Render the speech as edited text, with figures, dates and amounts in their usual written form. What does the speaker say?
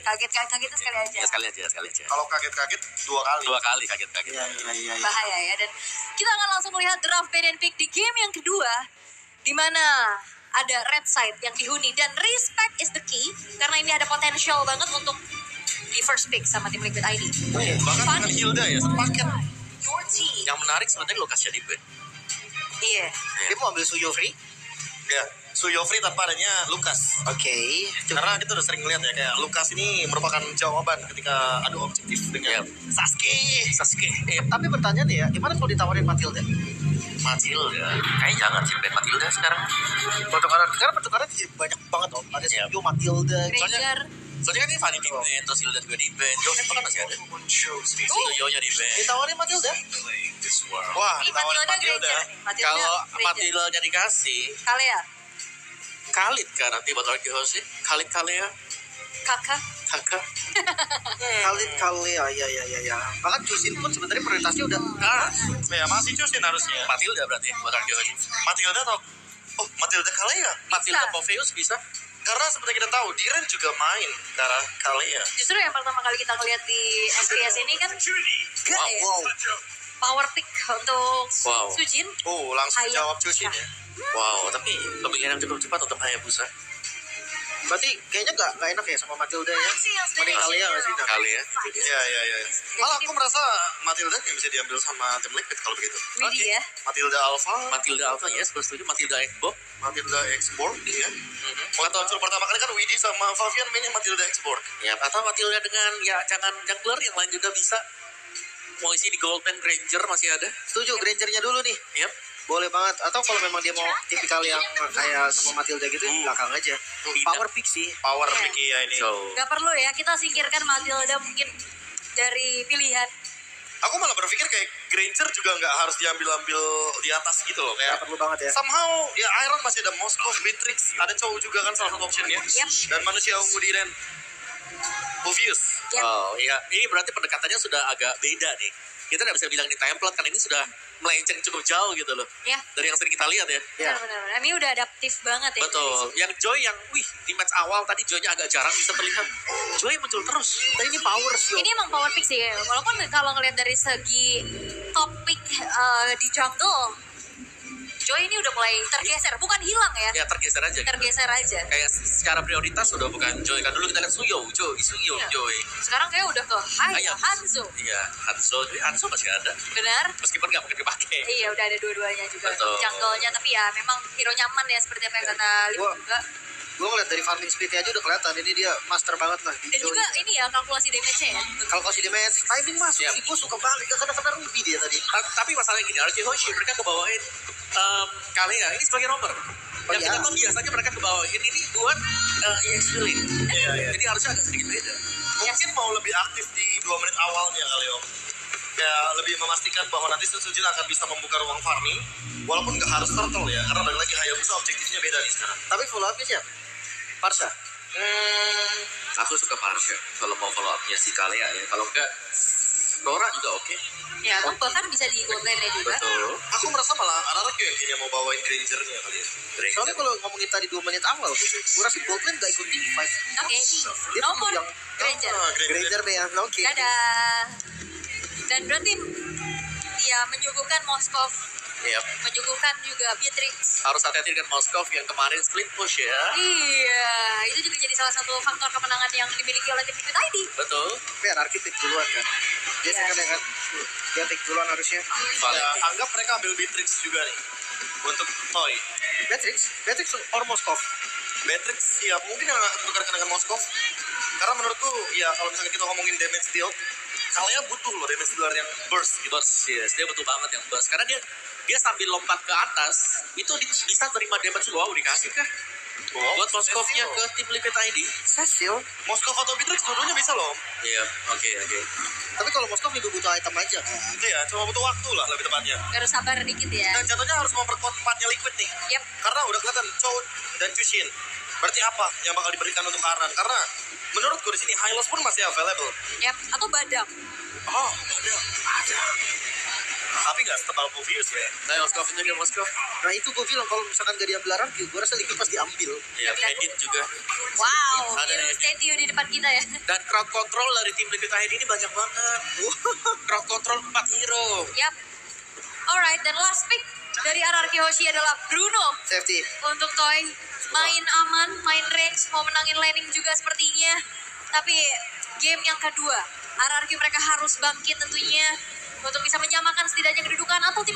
Kaget sekali aja. Ya, sekali aja. Kalau kaget-kaget 2 kali. 2 kali kaget. Iya. Bahaya ya. Dan kita akan langsung melihat draft pay dan pick di game yang kedua, di mana ada red side yang dihuni dan respect is the key karena ini ada potensial banget untuk di first pick sama tim Liquid ID. Bahkan dengan Hilda ya, sepaket. Your team. Yang menarik sebenarnya lokasinya di B. Iya. Dia mau ambil Suyo free? Ya, Suyofri tanpa adanya Lukas. Oke. Karena kita udah sering ngeliat ya, kayak Lukas ini merupakan jawaban ketika adu objektif dengan Sasuke. Tapi pertanyaan ya, gimana kalau ditawarin Matilda? Matilda. Kayaknya jangan sih Ben Matilda sekarang. Pertukaran jadi banyak banget om. Ada Suyo, Matilda. Granger. Soalnya kan ini Fanny di band, terus Hilda juga di band. Joseph kan masih ada. Suyonya di band. Ditawarin Matilda? Wah, Ini ditawarin Matilda. Kalau Matildanya dikasih, Kalea. Khalid kan nanti buat Arki Hoshi. Khalid Kalea. Kakak. Kali ya. Bahkan Jusin pun sebenarnya prioritasnya udah. Ya masih cusin harusnya. Matilda berarti buat Arki Hoshi. Matilda atau Matilda Kalea. Matilda Poveus bisa. Karena seperti kita tahu, Diren juga main ke arah Kalea. Justru yang pertama kali kita ngeliat di SPS ini kan gak ya? Power pick untuk Sujin. Langsung jawab cusin ya. Wow, tapi pemilihan yang cukup cepat untuk Hayabusa. Berarti kayaknya nggak enak ya sama Matilda ya. Mending Kalea nggak sih? Kalea. Iya. Malah aku merasa Matilda yang bisa diambil sama tim Liquid kalau begitu. Widih ya. Matilda Alpha, yes, gue setuju. Matilda Xbox. Matilda Export, ya. Waktu muncul pertama kali kan Widih sama Favian mainnya Matilda Export. Ya, atau Matilda dengan jangan jungler yang lain juga bisa. Mau isi di Goldman Granger masih ada. Setuju, Grangernya dulu nih. Yep. Boleh banget. Atau kalau memang dia mau tipikal yang kayak sama Matilda gitu, belakang aja. Power pick sih. Power pick ya ini. Gak perlu ya, kita singkirkan Matilda mungkin dari pilihan. Aku malah berpikir kayak Granger juga nggak harus diambil di atas gitu loh. Kayak Gak perlu banget ya. somehow ya Iron masih ada Moskov, Beatrix, ada cowok juga kan salah satu optionnya. Dan manusia ungu Diren. Obvious. Iya. Ini berarti pendekatannya sudah agak beda nih. Kita nggak bisa bilang ini template karena ini sudah melenceng cukup jauh gitu loh. Ya. Dari yang sering kita lihat ya. Benar-benar. Ini udah adaptif banget ya. Betul. Yang Joy yang, di match awal tadi Joy-nya agak jarang bisa terlihat. Joy muncul terus. Tapi ini power sih. Ini emang power pick sih. Walaupun kalau ngeliat dari segi topik di jungle, Joy ini udah mulai tergeser, bukan hilang ya. Ya tergeser aja. Tergeser aja. Kayak secara prioritas sudah bukan Joy. Kan dulu kita lihat Suyo, Joy. Sekarang kayak udah ke Hanzo. Iya, Hanzo masih ada. Benar? Meskipun nggak mungkin dipakai. Iya, udah ada dua-duanya juga. Betul. Jungle-nya, tapi ya memang hero nyaman ya seperti apa yang kata Liu juga. Gue ngeliat dari farming speed-nya aja udah kelihatan ini dia master banget lah. Dan juga ini ya kalkulasi damage-nya ya. Kalkulasi damage, timing masuk sih. Gue suka banget, gak kena ruby dia tadi. Tapi masalahnya gini, Archie Hoshi mereka kebawain Kalea ini sebagai romer. Yang kita tahu biasanya mereka kebawain ini buat EXP lane. Jadi harusnya agak sedikit beda. Mungkin mau lebih aktif di 2 menit awalnya kali om. Kayak lebih memastikan bahwa nanti Sujin akan bisa membuka ruang farming. Walaupun nggak harus turtle ya, karena balik lagi Hayabusa objektifnya beda nih sekarang. Tapi follow up-nya siapa? Parsha? Aku suka Parsha kalau mau follow up-nya si Kalea ya. Kalau enggak, Dora juga oke. Ya, bahkan bisa di gold lane juga. Betul. Aku merasa malah Araraki yang kayaknya mau bawain Granger-nya kali ya. Soalnya kalau ngomongin tadi 2 menit awal, gue rasa Goldland gak ikut team fight. Oke, Dia nomor yang Granger. Granger deh ya, oke. Dadah. Dan berarti ya menyuguhkan Moskov. Iya. Menyuguhkan juga Beatrix. Harus hati-hati dengan Moskov yang kemarin split push ya. Iya, itu juga jadi salah satu faktor kemenangan yang dimiliki oleh tim Liquid ID. Betul. Tapi Anarki pick duluan kan. Dia second ya kan. Dia pick duluan harusnya. Ya, anggap mereka ambil Beatrix juga nih. Untuk Toy. Beatrix or Moskov? Beatrix ya mungkin yang akan tukarkan dengan Moskov. Karena menurutku ya kalau misalnya kita ngomongin damage deal, Kalea butuh loh damage dealer yang burst gitu. Burst, yes. Dia butuh banget yang burst. Karena dia sambil lompat ke atas, itu bisa terima damage wow dikasih kah? Buat Moskovnya ke tim Liquid ID. Cecil. Moskov atau Beatrix dua-duanya bisa loh. Iya, oke. Tapi kalau Moskov juga butuh item aja. Itu ya, cuma butuh waktu lah lebih tepatnya. Harus sabar dikit ya. Dan jatuhnya harus memperkuat tempatnya Liquid nih. Yep. Karena udah kelihatan Chow dan Chushin. Berarti apa yang bakal diberikan untuk Aran? Karena menurutku di sini Hylos pun masih available. Yap, atau Badam. Oh, ada. Tapi nggak setebal Mobius ya. Nah, Moskov itu dia Moskov. Nah itu gue bilang kalau misalkan gak diambil Ararki, gue rasa Liquid pasti ambil. Iya, Edit juga. Wow, Ada hero edit. statue di depan kita ya. Dan crowd control dari tim Liquid ID ini banyak banget. Crowd control 4 hero. Yap. Alright, dan last pick dari RRQ Hoshi adalah Bruno. Safety. Untuk Toy, main aman, main range, mau menangin laning juga sepertinya. Tapi game yang kedua, RRQ mereka harus bangkit tentunya untuk bisa menyamakan setidaknya kedudukan atau tim